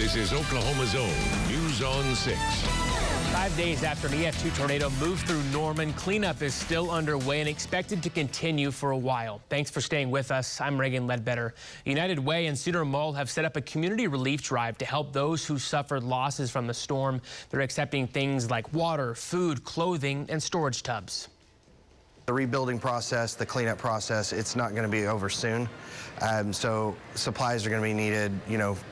This is Oklahoma's own News on 6. 5 days after an EF2 tornado moved through Norman, cleanup is still underway and expected to continue for a while. Thanks for staying with us. I'm Reagan Ledbetter. United Way and Cedar Mall have set up a community relief drive to help those who suffered losses from the storm. They're accepting things like water, food, clothing, and storage tubs. The rebuilding process, the cleanup process, it's not going to be over soon. So supplies are going to be needed,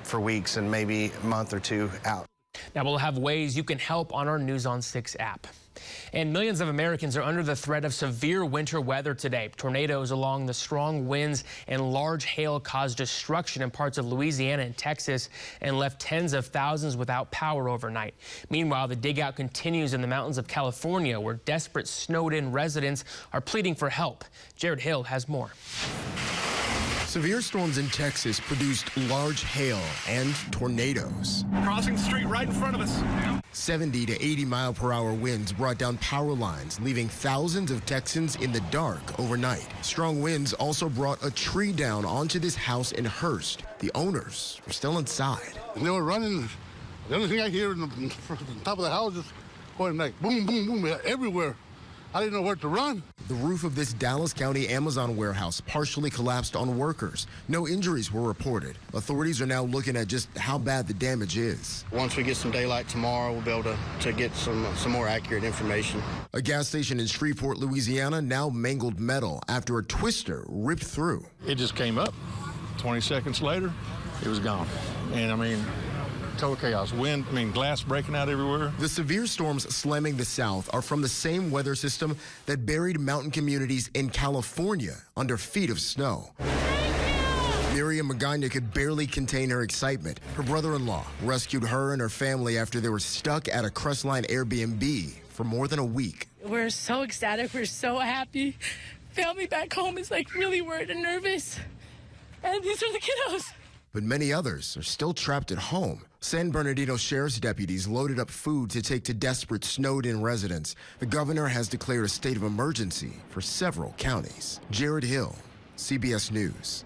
for weeks and maybe a month or two out. Now we'll have ways you can help on our News on 6 app. And millions of Americans are under the threat of severe winter weather today. Tornadoes along the strong winds and large hail caused destruction in parts of Louisiana and Texas and left tens of thousands without power overnight. Meanwhile, the dig out continues in the mountains of California, where desperate snowed-in residents are pleading for help. Jared Hill has more. Severe storms in Texas produced large hail and tornadoes. Crossing the street right in front of us. 70 to 80 mile per hour winds brought down power lines, leaving thousands of Texans in the dark overnight. Strong winds also brought a tree down onto this house in Hurst. The owners were still inside. They were running. The only thing I hear in the top of the house is going like boom, boom, boom everywhere. I didn't know where to run. The roof of this Dallas County Amazon warehouse partially collapsed on workers. No injuries were reported. Authorities are now looking at just how bad the damage is. Once we get some daylight tomorrow, we'll be able to get some more accurate information. A gas station in Shreveport, Louisiana, now mangled metal after a twister ripped through. It just came up. 20 seconds later, it was gone. And total chaos. Wind, glass breaking out everywhere. The severe storms slamming the South are from the same weather system that buried mountain communities in California under feet of snow. Miriam Magana could barely contain her excitement. Her brother-in-law rescued her and her family after they were stuck at a Crestline Airbnb for more than a week. We're so ecstatic. We're so happy. Family back home is really worried and nervous. And these are the kiddos. But many others are still trapped at home. San Bernardino Sheriff's deputies loaded up food to take to desperate snowed-in residents. The governor has declared a state of emergency for several counties. Jared Hill, CBS News.